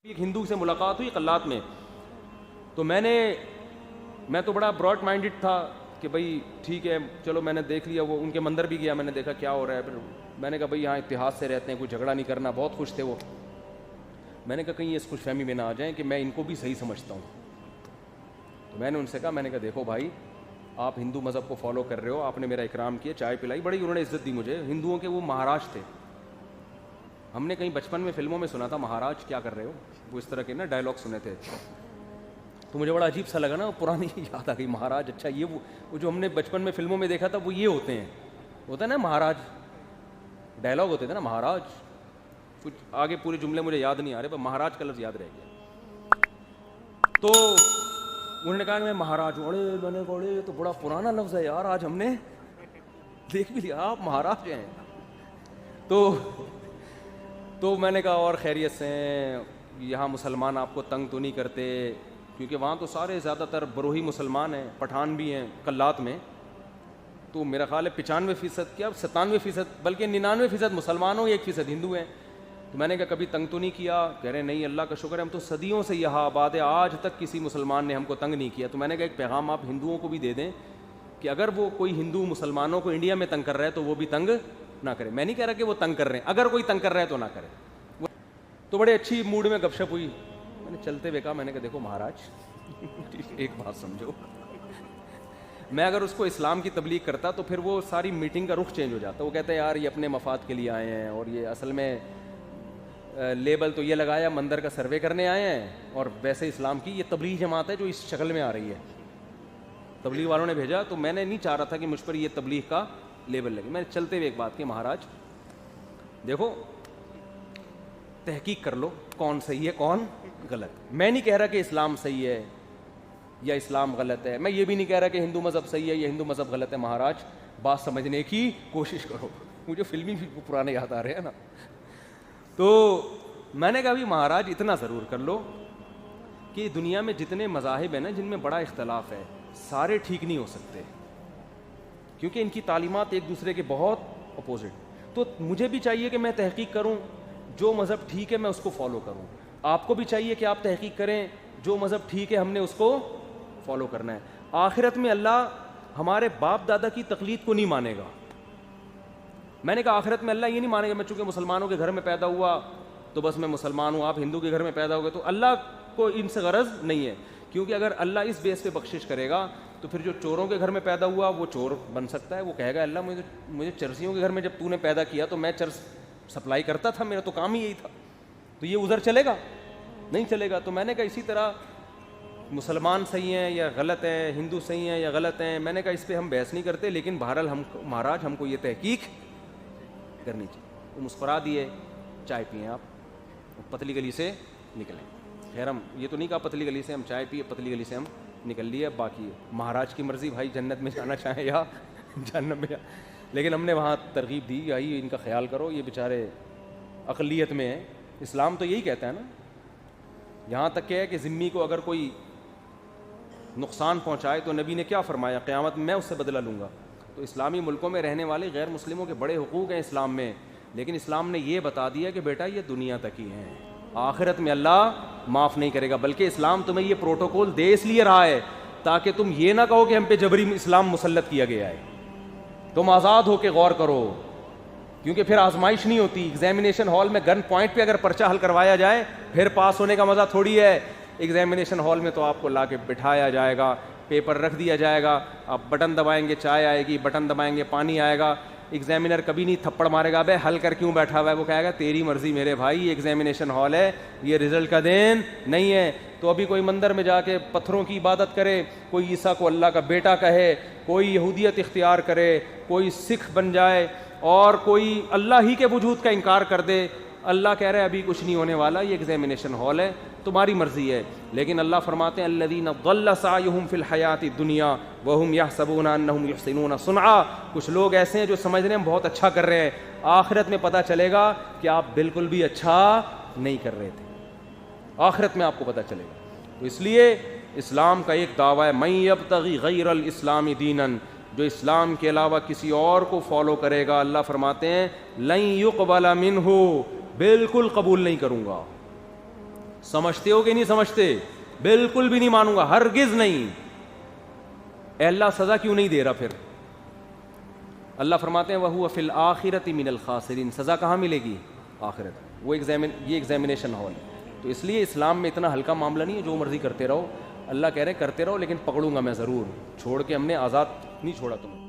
ایک ہندو سے ملاقات ہوئی قلات میں، تو میں تو بڑا براڈ مائنڈڈ تھا کہ بھائی ٹھیک ہے چلو، میں نے دیکھ لیا، وہ ان کے مندر بھی گیا، میں نے دیکھا کیا ہو رہا ہے، پھر میں نے کہا بھائی یہاں اتحاد سے رہتے ہیں، کوئی جھگڑا نہیں کرنا، بہت خوش تھے وہ. میں نے کہا کہیں اس خوش فہمی میں نہ آ جائیں کہ میں ان کو بھی صحیح سمجھتا ہوں. تو میں نے ان سے کہا، میں نے کہا دیکھو بھائی، آپ ہندو مذہب کو فالو کر رہے ہو، آپ نے میرا اکرام کیا، چائے پلائی، بڑی انہوں نے عزت دی مجھے. ہندوؤں کے وہ مہاراج تھے، ہم نے کہیں بچپن میں فلموں میں سنا تھا مہاراج کیا کر رہے ہو، وہ اس طرح کے نا ڈائلاگ سنے تھے. تو مجھے بڑا عجیب سا لگا نا، پرانی یاد آ گئی مہاراج. اچھا یہ وہ جو ہم نے بچپن میں فلموں میں دیکھا تھا وہ یہ ہوتے ہیں، ہوتا ہے نا مہاراج، ڈائلاگ ہوتے تھے نا مہاراج. کچھ آگے پورے جملے مجھے یاد نہیں آ رہے، پر مہاراج کا لفظ یاد رہ گیا. تو انہوں نے کہا کہ میں مہاراج ہوں. اڑے میں نے کہا اڑے یہ تو بڑا پرانا لفظ ہے یار، آج ہم نے دیکھ بھی لیا آپ مہاراج ہیں. تو میں نے کہا اور خیریت سے ہیں، یہاں مسلمان آپ کو تنگ تو نہیں کرتے؟ کیونکہ وہاں تو سارے زیادہ تر بروہی مسلمان ہیں، پٹھان بھی ہیں قلات میں. تو میرا خیال ہے 95% کیا 97%، بلکہ 99% مسلمان ہوں، 1% ہندو ہیں. تو میں نے کہا کبھی تنگ تو نہیں کیا؟ کہہ رہے نہیں اللہ کا شکر ہے، ہم تو صدیوں سے یہاں آباد ہے، آج تک کسی مسلمان نے ہم کو تنگ نہیں کیا. تو میں نے کہا ایک پیغام آپ ہندوؤں کو بھی دے دیں کہ اگر وہ کوئی ہندو مسلمانوں کو انڈیا میں تنگ کر رہا ہے تو وہ بھی تنگ نہ کرے. میں نہیں کہہ رہا کہ وہ تنگ کر رہے ہیں، اگر کوئی تنگ کر رہا ہے تو نہ کرے. تو بڑے اچھی موڈ میں گپ شپ ہوئی. میں نے چلتے ہوئے کہا، میں نے کہا دیکھو مہاراج ایک بات سمجھو، میں اگر اس کو اسلام کی تبلیغ کرتا تو پھر وہ ساری میٹنگ کا رخ چینج ہو جاتا. وہ کہتا ہے یار یہ اپنے مفاد کے لیے آئے ہیں، اور یہ اصل میں لیبل تو یہ لگایا مندر کا سروے کرنے آئے ہیں، اور ویسے اسلام کی یہ تبلیغ جماعت ہے جو اس شکل میں آ رہی ہے. تبلیغ والوں نے بھیجا، تو میں نے نہیں چاہ رہا تھا کہ مجھ پر یہ تبلیغ کا لیبل لگے. میں نے چلتے ہوئے ایک بات کی، مہاراج دیکھو تحقیق کر لو کون صحیح ہے کون غلط. میں نہیں کہہ رہا کہ اسلام صحیح ہے یا اسلام غلط ہے، میں یہ بھی نہیں کہہ رہا کہ ہندو مذہب صحیح ہے یا ہندو مذہب غلط ہے. مہاراج بات سمجھنے کی کوشش کرو. مجھے فلمی بھی پرانے یاد آ رہے ہیں نا. تو میں نے کہا بھی مہاراج اتنا ضرور کر لو کہ دنیا میں جتنے مذاہب ہیں نا جن میں بڑا اختلاف ہے، سارے ٹھیک نہیں ہو سکتے، کیونکہ ان کی تعلیمات ایک دوسرے کے بہت اپوزٹ. تو مجھے بھی چاہیے کہ میں تحقیق کروں، جو مذہب ٹھیک ہے میں اس کو فالو کروں. آپ کو بھی چاہیے کہ آپ تحقیق کریں، جو مذہب ٹھیک ہے ہم نے اس کو فالو کرنا ہے. آخرت میں اللہ ہمارے باپ دادا کی تقلید کو نہیں مانے گا. میں نے کہا آخرت میں اللہ یہ نہیں مانے گا میں چونکہ مسلمانوں کے گھر میں پیدا ہوا تو بس میں مسلمان ہوں، آپ ہندو کے گھر میں پیدا ہو گئے. تو اللہ کو ان سے غرض نہیں ہے، کیونکہ اگر اللہ اس بیس پہ بخشش کرے گا تو پھر جو چوروں کے گھر میں پیدا ہوا وہ چور بن سکتا ہے. وہ کہے گا اللہ مجھے چرسیوں کے گھر میں جب تو نے پیدا کیا تو میں چرس سپلائی کرتا تھا، میرا تو کام ہی یہی تھا، تو یہ ادھر چلے گا نہیں چلے گا. تو میں نے کہا اسی طرح مسلمان صحیح ہیں یا غلط ہیں، ہندو صحیح ہیں یا غلط ہیں، میں نے کہا اس پہ ہم بحث نہیں کرتے، لیکن بہرحال مہاراج ہم کو یہ تحقیق کرنی چاہیے. وہ مسکرا دیے، چائے پئیں آپ، پتلی گلی سے نکلیں. خیر ہم یہ تو نہیں کہا پتلی گلی سے ہم چائے پیے، پتلی گلی سے ہم نکل لیے. باقی مہاراج کی مرضی بھائی، جنت میں جانا چاہیں یا جہنم میں لیکن ہم نے وہاں ترغیب دی بھائی ان کا خیال کرو، یہ بیچارے اقلیت میں ہیں. اسلام تو یہی کہتا ہے نا، یہاں تک کہ ہے کہ ذمی کو اگر کوئی نقصان پہنچائے تو نبی نے کیا فرمایا، قیامت میں اس سے بدلہ لوں گا. تو اسلامی ملکوں میں رہنے والے غیر مسلموں کے بڑے حقوق ہیں اسلام میں، لیکن اسلام نے یہ بتا دیا کہ بیٹا یہ دنیا تک ہی ہیں، آخرت میں اللہ معاف نہیں کرے گا. بلکہ اسلام تمہیں یہ پروٹوکول دے اس لیے رہا ہے تاکہ تم یہ نہ کہو کہ ہم پہ جبری اسلام مسلط کیا گیا ہے. تم آزاد ہو کے غور کرو، کیونکہ پھر آزمائش نہیں ہوتی. ایگزامینیشن ہال میں گن پوائنٹ پہ اگر پرچہ حل کروایا جائے پھر پاس ہونے کا مزہ تھوڑی ہے. ایگزامینیشن ہال میں تو آپ کو لا کے بٹھایا جائے گا، پیپر رکھ دیا جائے گا، آپ بٹن دبائیں گے چائے آئے گی، بٹن دبائیں گے پانی آئے گا. ایگزامینر کبھی نہیں تھپڑ مارے گا بے حل کر کیوں بیٹھا ہوا ہے، وہ کہے گا تیری مرضی میرے بھائی، یہ ایگزامینیشن ہال ہے، یہ رزلٹ کا دن نہیں ہے. تو ابھی کوئی مندر میں جا کے پتھروں کی عبادت کرے، کوئی عیسیٰ کو اللہ کا بیٹا کہے، کوئی یہودیت اختیار کرے، کوئی سکھ بن جائے، اور کوئی اللہ ہی کے وجود کا انکار کر دے، اللہ کہہ رہے ابھی کچھ نہیں ہونے والا، یہ ایگزامینیشن ہال ہے، تمہاری مرضی ہے. لیکن اللہ فرماتے ہیں الذین ضل سعیہم فی الحیات الدنیا وہم یحسبون انہم یحسنون صنعا. کچھ لوگ ایسے ہیں جو سمجھ رہے ہیں ہم بہت اچھا کر رہے ہیں، آخرت میں پتہ چلے گا کہ آپ بالکل بھی اچھا نہیں کر رہے تھے، آخرت میں آپ کو پتہ چلے گا. تو اس لیے اسلام کا ایک دعویٰ ہے من یبتغی غیر الاسلام دینا، جو اسلام کے علاوہ کسی اور کو فالو کرے گا اللہ فرماتے ہیں لن یقبل منہ، بالکل قبول نہیں کروں گا. سمجھتے ہو کہ نہیں سمجھتے؟ بالکل بھی نہیں مانوں گا، ہرگز نہیں. اے اللہ سزا کیوں نہیں دے رہا پھر؟ اللہ فرماتے ہیں وَهُوَ فِي الْآخِرَةِ مِنَ الْخَاسِرِينَ. سزا کہاں ملے گی؟ آخرت. وہ یہ ایگزامینیشن ہال. تو اس لیے اسلام میں اتنا ہلکا معاملہ نہیں ہے جو مرضی کرتے رہو. اللہ کہہ رہے کرتے رہو لیکن پکڑوں گا میں ضرور. چھوڑ کے ہم نے آزاد نہیں چھوڑا تمہیں.